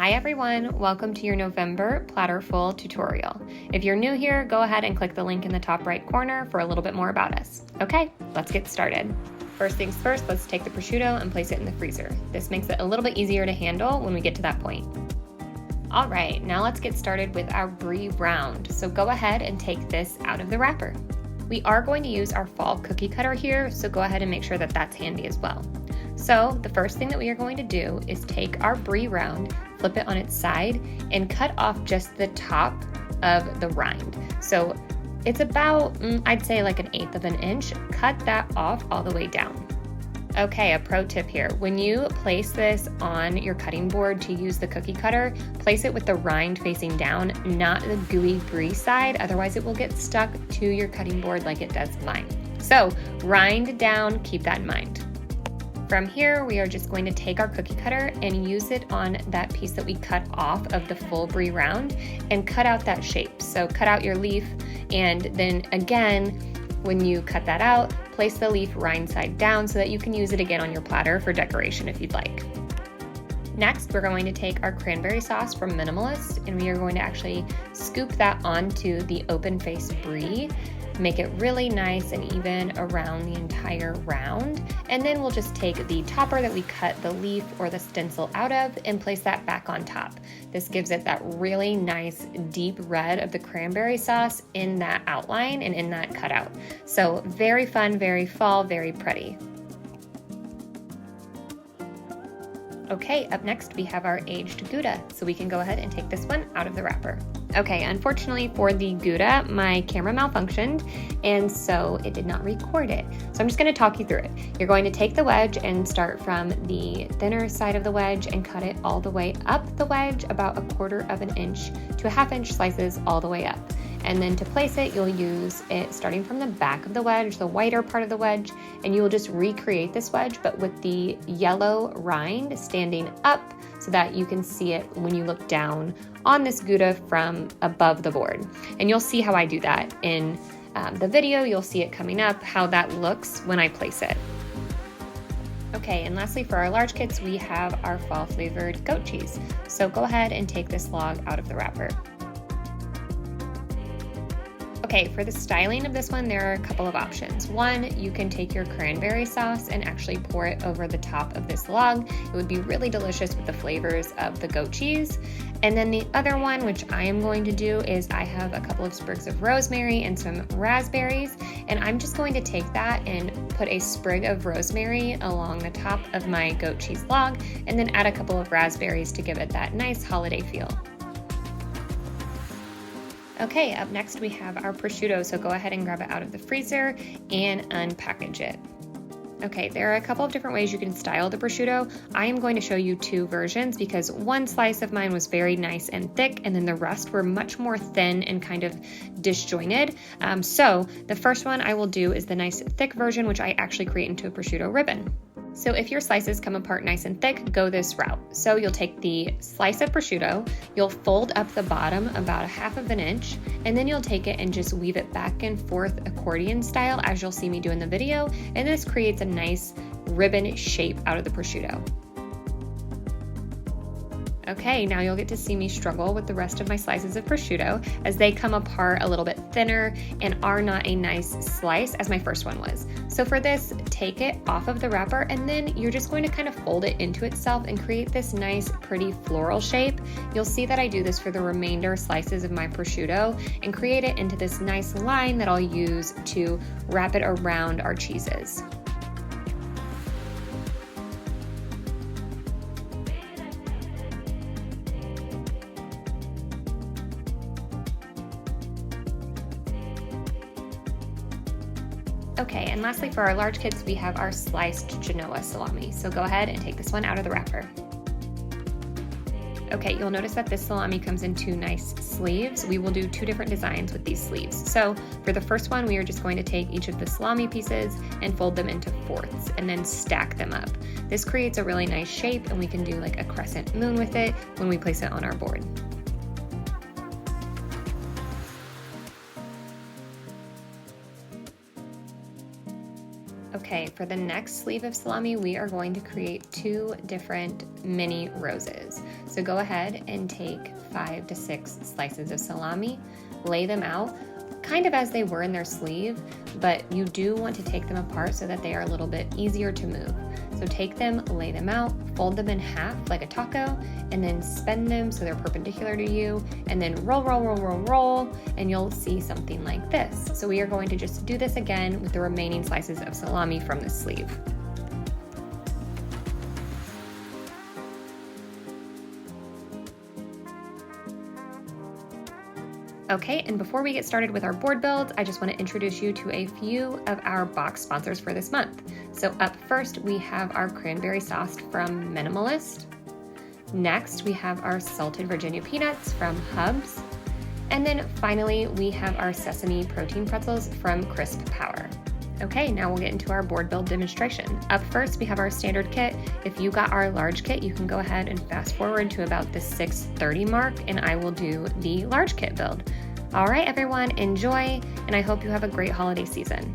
Hi everyone, welcome to your November Platterful tutorial. If you're new here, go ahead and click the link in the top right corner for a little bit more about us. Okay, let's get started. First things first, let's take the prosciutto and place it in the freezer. This makes it a little bit easier to handle when we get to that point. All right, now let's get started with our Brie round. So go ahead and take this out of the wrapper. We are going to use our fall cookie cutter here, so go ahead and make sure that that's handy as well. So the first thing that we are going to do is take our Brie round, flip it on its side, and cut off just the top of the rind. So it's about, I'd say like 1/8 of an inch. Cut that off all the way down. Okay, a pro tip here. When you place this on your cutting board to use the cookie cutter, place it with the rind facing down, not the gooey Brie side, otherwise it will get stuck to your cutting board like it does mine. So rind down, keep that in mind. From here, we are just going to take our cookie cutter and use it on that piece that we cut off of the full Brie round and cut out that shape. So cut out your leaf, and then again, when you cut that out, place the leaf rind side down so that you can use it again on your platter for decoration if you'd like. Next, we're going to take our cranberry sauce from Minimalist, and we are going to actually scoop that onto the open face Brie. Make it really nice and even around the entire round. And then we'll just take the topper that we cut the leaf or the stencil out of and place that back on top. This gives it that really nice deep red of the cranberry sauce in that outline and in that cutout. So very fun, very fall, very pretty. Okay, up next we have our aged Gouda, so we can go ahead and take this one out of the wrapper. Okay, unfortunately for the Gouda, my camera malfunctioned, and so it did not record it. So I'm just gonna talk you through it. You're going to take the wedge and start from the thinner side of the wedge and cut it all the way up the wedge, about 1/4 of an inch to 1/2 inch slices all the way up. And then to place it, you'll use it starting from the back of the wedge, the whiter part of the wedge, and you will just recreate this wedge, but with the yellow rind standing up so that you can see it when you look down on this Gouda from above the board. And you'll see how I do that in the video. You'll see it coming up, how that looks when I place it. Okay, and lastly for our large kits, we have our fall flavored goat cheese. So go ahead and take this log out of the wrapper. Okay, for the styling of this one, there are a couple of options. One, you can take your cranberry sauce and actually pour it over the top of this log. It would be really delicious with the flavors of the goat cheese. And then the other one, which I am going to do, is I have a couple of sprigs of rosemary and some raspberries, and I'm just going to take that and put a sprig of rosemary along the top of my goat cheese log, and then add a couple of raspberries to give it that nice holiday feel. Okay, up next we have our prosciutto, so go ahead and grab it out of the freezer and unpackage it. Okay, there are a couple of different ways you can style the prosciutto. I am going to show you 2 versions because one slice of mine was very nice and thick, and then the rest were much more thin and kind of disjointed. So the first one I will do is the nice thick version, which I actually create into a prosciutto ribbon. So if your slices come apart nice and thick, go this route. So you'll take the slice of prosciutto, you'll fold up the bottom about 1/2 of an inch, and then you'll take it and just weave it back and forth accordion style, as you'll see me do in the video, and this creates a nice ribbon shape out of the prosciutto. Okay, now you'll get to see me struggle with the rest of my slices of prosciutto as they come apart a little bit thinner and are not a nice slice as my first one was. So for this, take it off of the wrapper, and then you're just going to kind of fold it into itself and create this nice pretty floral shape. You'll see that I do this for the remainder slices of my prosciutto and create it into this nice line that I'll use to wrap it around our cheeses. Okay, and lastly for our large kits, we have our sliced Genoa salami. So go ahead and take this one out of the wrapper. Okay, you'll notice that this salami comes in 2 nice sleeves. We will do 2 different designs with these sleeves. So for the first one, we are just going to take each of the salami pieces and fold them into 4ths and then stack them up. This creates a really nice shape, and we can do like a crescent moon with it when we place it on our board. Okay, for the next sleeve of salami, we are going to create 2 different mini roses. So go ahead and take 5 to 6 slices of salami, lay them out kind of as they were in their sleeve, but you do want to take them apart so that they are a little bit easier to move. So take them, lay them out, fold them in half like a taco, and then spin them so they're perpendicular to you, and then roll, roll, roll, roll, roll, and you'll see something like this. So we are going to just do this again with the remaining slices of salami from the sleeve. Okay, and before we get started with our board builds, I just want to introduce you to a few of our box sponsors for this month. So up first, we have our cranberry sauce from Minimalist. Next, we have our salted Virginia peanuts from Hubs. And then finally, we have our sesame protein pretzels from Crisp Power. Okay, now we'll get into our board build demonstration. Up first, we have our standard kit. If you got our large kit, you can go ahead and fast forward to about the 6:30 mark, and I will do the large kit build. All right, everyone, enjoy, and I hope you have a great holiday season.